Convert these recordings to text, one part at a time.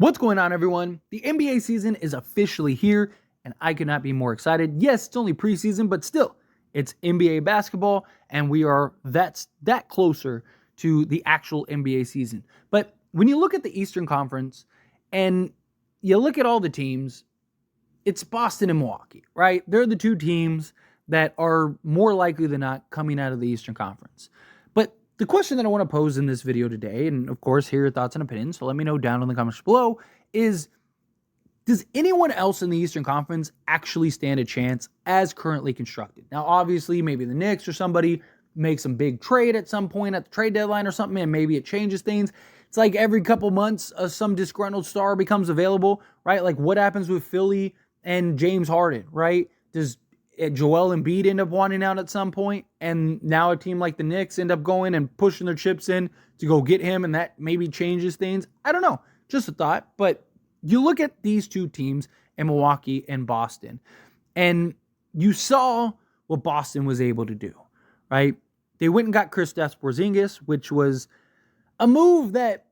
What's going on, everyone? The NBA season is officially here, and I could not be more excited. Yes, it's only preseason, but still, it's NBA basketball, and we are that closer to the actual NBA season. But when you look at the Eastern Conference and you look at all the teams, it's Boston and Milwaukee, right? They're the two teams that are more likely than not coming out of the Eastern Conference. But the question that I want to pose in this video today, and of course, hear your thoughts and opinions, so let me know down in the comments below, is does anyone else in the Eastern Conference actually stand a chance as currently constructed? Now, obviously, maybe the Knicks or somebody makes some big trade at some point at the trade deadline or something, and maybe it changes things. It's like every couple months, some disgruntled star becomes available, right? Like what happens with Philly and James Harden, right? Does Joel Embiid end up wanting out at some point, and now a team like the Knicks end up going and pushing their chips in to go get him, and that maybe changes things? I don't know. Just a thought. But you look at these two teams in Milwaukee and Boston, and you saw what Boston was able to do, right? They went and got Kristaps Porzingis, which was a move that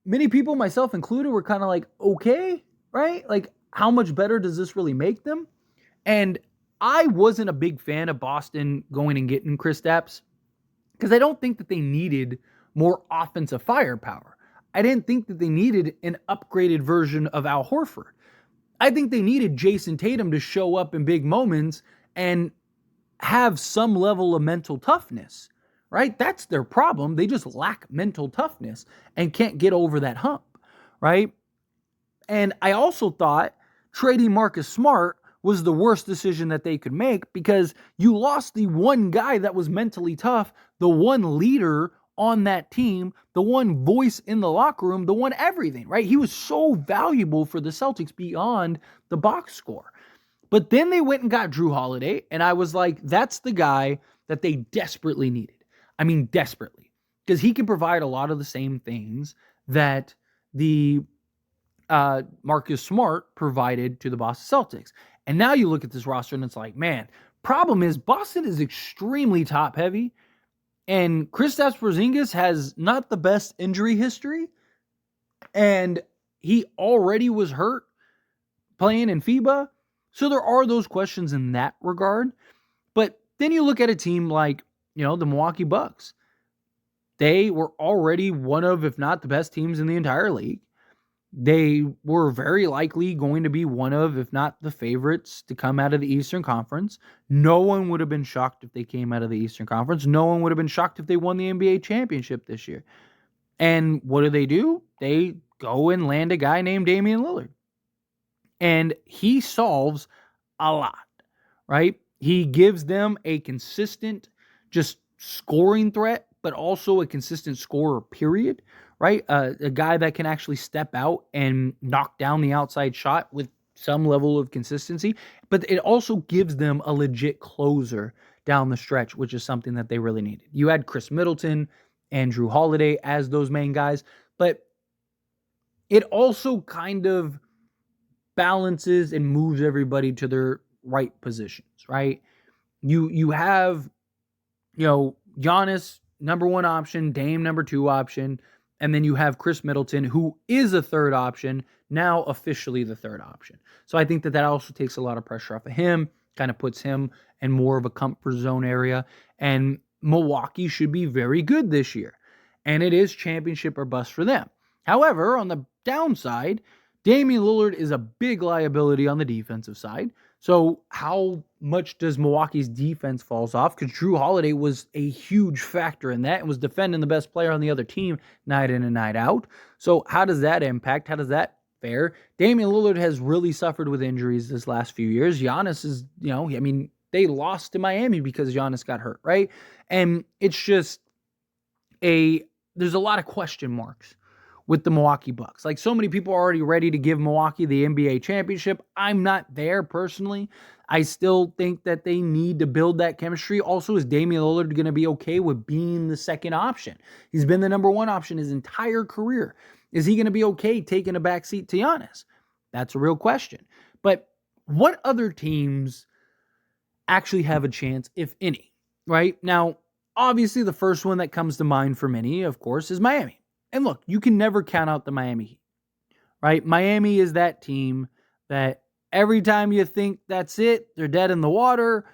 many people, myself included, were kind of like, okay, right? Like, how much better does this really make them? And I wasn't a big fan of Boston going and getting Kristaps because I don't think that they needed more offensive firepower. I didn't think that they needed an upgraded version of Al Horford. I think they needed Jason Tatum to show up in big moments and have some level of mental toughness, right? That's their problem. They just lack mental toughness and can't get over that hump, right? And I also thought trading Marcus Smart was the worst decision that they could make because you lost the one guy that was mentally tough, the one leader on that team, the one voice in the locker room, the one everything, right? He was so valuable for the Celtics beyond the box score. But then they went and got Drew Holiday, and I was like, that's the guy that they desperately needed. I mean, desperately. Because he can provide a lot of the same things that the Marcus Smart provided to the Boston Celtics. And now you look at this roster and it's like, man, problem is Boston is extremely top heavy, and Kristaps Porzingis has not the best injury history, and he already was hurt playing in FIBA. So there are those questions in that regard. But then you look at a team like, the Milwaukee Bucks. They were already one of, if not the best teams in the entire league. They were very likely going to be one of, if not the favorites, to come out of the Eastern Conference. No one would have been shocked if they came out of the Eastern Conference. No one would have been shocked if they won the NBA championship this year. And what do? They go and land a guy named Damian Lillard. And he solves a lot, right? He gives them a consistent, just scoring threat, but also a consistent scorer, period. Right? A guy that can actually step out and knock down the outside shot with some level of consistency. But it also gives them a legit closer down the stretch, which is something that they really needed. You had Chris Middleton and Drew Holiday as those main guys, but it also kind of balances and moves everybody to their right positions, right? You have, Giannis, number one option, Dame, number two option. And then you have Chris Middleton, who is a third option, now officially the third option. So I think that also takes a lot of pressure off of him, kind of puts him in more of a comfort zone area. And Milwaukee should be very good this year. And it is championship or bust for them. However, on the downside, Damian Lillard is a big liability on the defensive side. So how much does Milwaukee's defense falls off? Because Drew Holiday was a huge factor in that and was defending the best player on the other team night in and night out. So how does that impact? How does that fare? Damian Lillard has really suffered with injuries this last few years. Giannis is, they lost to Miami because Giannis got hurt, right? And it's just there's a lot of question marks with the Milwaukee Bucks. Like, so many people are already ready to give Milwaukee the NBA championship. I'm not there personally. I still think that they need to build that chemistry. Also, is Damian Lillard going to be okay with being the second option? He's been the number one option his entire career. Is he going to be okay taking a backseat to Giannis? That's a real question. But what other teams actually have a chance, if any, right? Now, obviously, the first one that comes to mind for many, of course, is Miami. And look, you can never count out the Miami Heat, right? Miami is that team that every time you think that's it, they're dead in the water,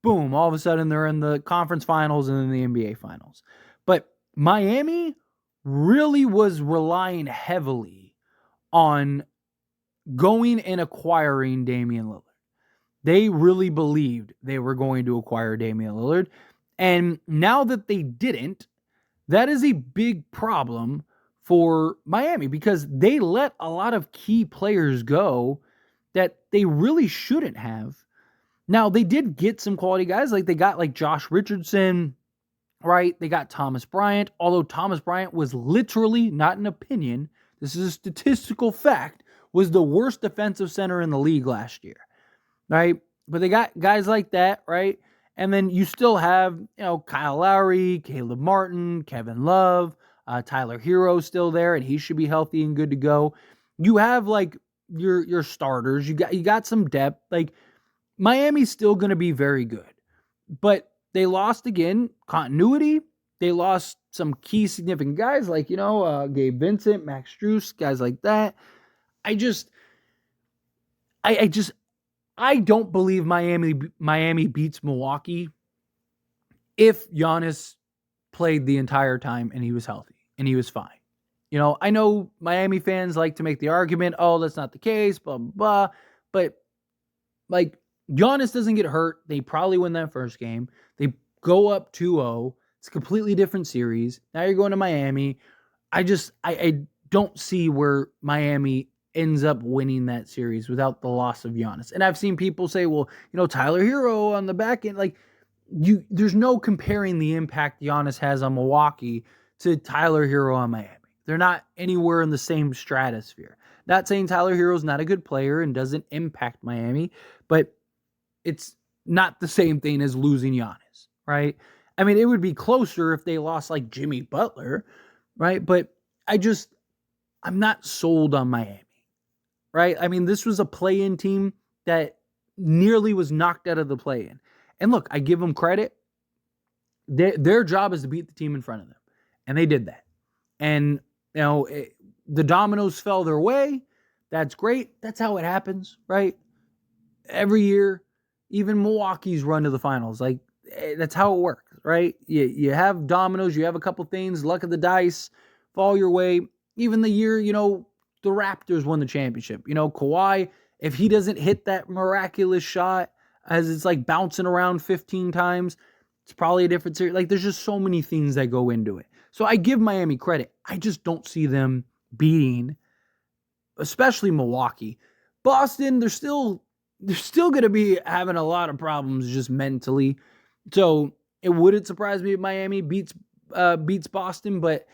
boom, all of a sudden they're in the conference finals and in the NBA finals. But Miami really was relying heavily on going and acquiring Damian Lillard. They really believed they were going to acquire Damian Lillard. And now that they didn't, that is a big problem for Miami because they let a lot of key players go that they really shouldn't have. Now, they did get some quality guys. Like they got like Josh Richardson, right? They got Thomas Bryant, although Thomas Bryant was literally, not an opinion, this is a statistical fact, was the worst defensive center in the league last year, right? But they got guys like that, right? And then you still have, Kyle Lowry, Caleb Martin, Kevin Love, Tyler Hero still there, and he should be healthy and good to go. You have like your starters. You got some depth. Like Miami's still going to be very good, but they lost again continuity. They lost some key significant guys like Gabe Vincent, Max Strus, guys like that. I don't believe Miami beats Milwaukee if Giannis played the entire time and he was healthy and he was fine. I know Miami fans like to make the argument, oh, that's not the case, blah, blah, blah. But, like, Giannis doesn't get hurt. They probably win that first game. They go up 2-0. It's a completely different series. Now you're going to Miami. I don't see where Miami ends up winning that series without the loss of Giannis. And I've seen people say, well, Tyler Hero on the back end, like there's no comparing the impact Giannis has on Milwaukee to Tyler Hero on Miami. They're not anywhere in the same stratosphere. Not saying Tyler Hero's not a good player and doesn't impact Miami, but it's not the same thing as losing Giannis, right? I mean, it would be closer if they lost like Jimmy Butler, right? But I'm not sold on Miami, right? I mean, this was a play-in team that nearly was knocked out of the play-in. And look, I give them credit. Their job is to beat the team in front of them. And they did that. And, the dominoes fell their way. That's great. That's how it happens, right? Every year, even Milwaukee's run to the finals. Like, that's how it works, right? You have dominoes. You have a couple things. Luck of the dice fall your way. Even the year, the Raptors won the championship. Kawhi, if he doesn't hit that miraculous shot as it's like bouncing around 15 times, it's probably a different series. Like, there's just so many things that go into it. So I give Miami credit. I just don't see them beating, especially Milwaukee. Boston, they're still going to be having a lot of problems just mentally. So it wouldn't surprise me if Miami beats Boston, but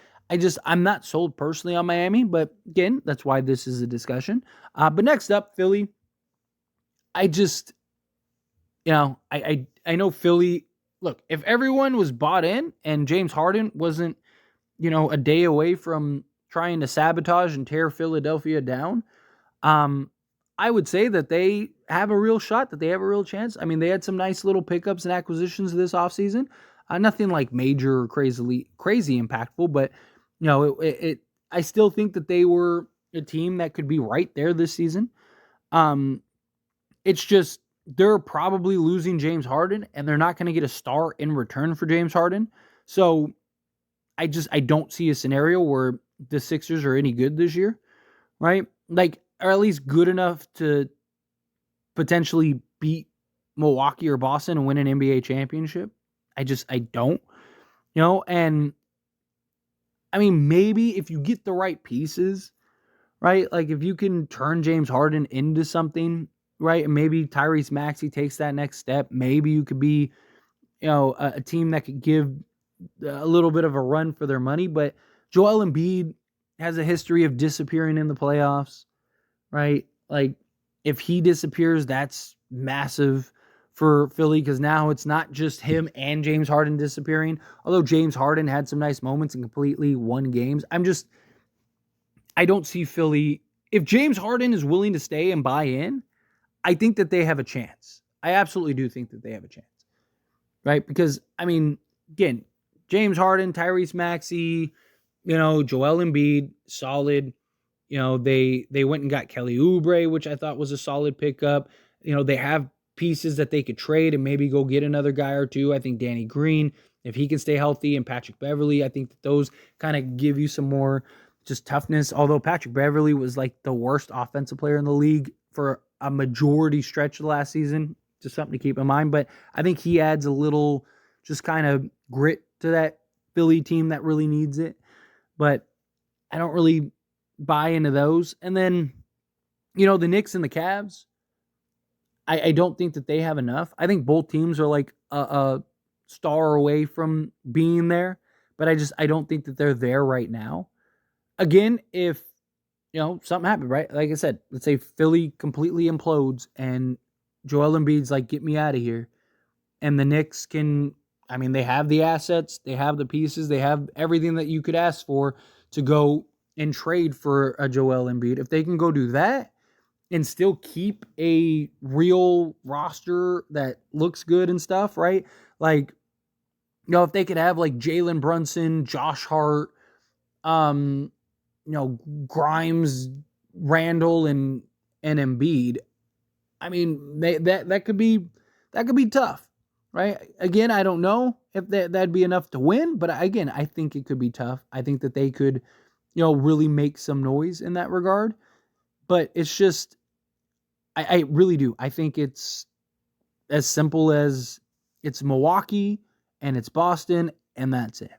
I'm not sold personally on Miami. But again, that's why this is a discussion. But next up, Philly. I know Philly. Look, if everyone was bought in and James Harden wasn't, a day away from trying to sabotage and tear Philadelphia down, I would say that they have a real shot, that they have a real chance. I mean, they had some nice little pickups and acquisitions this offseason. Nothing like major or crazy impactful, but, I still think that they were a team that could be right there this season. It's just they're probably losing James Harden, and they're not going to get a star in return for James Harden. So I don't see a scenario where the Sixers are any good this year, right? Like, or at least good enough to potentially beat Milwaukee or Boston and win an NBA championship. I don't, and I mean, maybe if you get the right pieces, right? Like if you can turn James Harden into something, right? And maybe Tyrese Maxey takes that next step. Maybe you could be, a team that could give a little bit of a run for their money. But Joel Embiid has a history of disappearing in the playoffs, right? Like if he disappears, that's massive for Philly because now it's not just him and James Harden disappearing. Although James Harden had some nice moments and completely won games. I don't see Philly. If James Harden is willing to stay and buy in, I think that they have a chance. I absolutely do think that they have a chance, right? Because, I mean, again, James Harden, Tyrese Maxey, Joel Embiid, solid. They went and got Kelly Oubre, which I thought was a solid pickup. They have pieces that they could trade and maybe go get another guy or two. I think Danny Green, if he can stay healthy, and Patrick Beverley, I think that those kind of give you some more just toughness. Although Patrick Beverley was like the worst offensive player in the league for a majority stretch of the last season, just something to keep in mind. But I think he adds a little just kind of grit to that Philly team that really needs it. But I don't really buy into those. And then, the Knicks and the Cavs, I don't think that they have enough. I think both teams are like a star away from being there, but I don't think that they're there right now. Again, if something happened, right? Like I said, let's say Philly completely implodes and Joel Embiid's like, get me out of here. And the Knicks they have the assets, they have the pieces, they have everything that you could ask for to go and trade for a Joel Embiid. If they can go do that and still keep a real roster that looks good and stuff, right? Like, if they could have like Jalen Brunson, Josh Hart, Grimes, Randall, and Embiid. That could be tough, right? Again, I don't know if that'd be enough to win, but again, I think it could be tough. I think that they could, really make some noise in that regard. But it's just, I really do. I think it's as simple as it's Milwaukee and it's Boston, and that's it.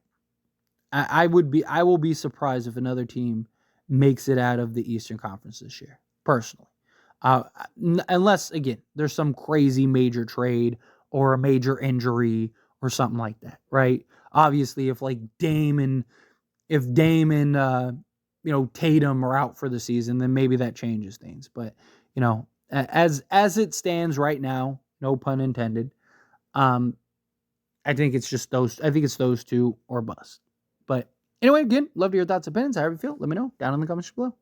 I will be surprised if another team makes it out of the Eastern Conference this year, personally. Unless, again, there's some crazy major trade or a major injury or something like that, right? Obviously, if Dame and Tatum are out for the season, then maybe that changes things. But as it stands right now, no pun intended, I think it's just those. I think it's those two or bust. But anyway, again, love to hear your thoughts, opinions. However you feel, let me know down in the comments below.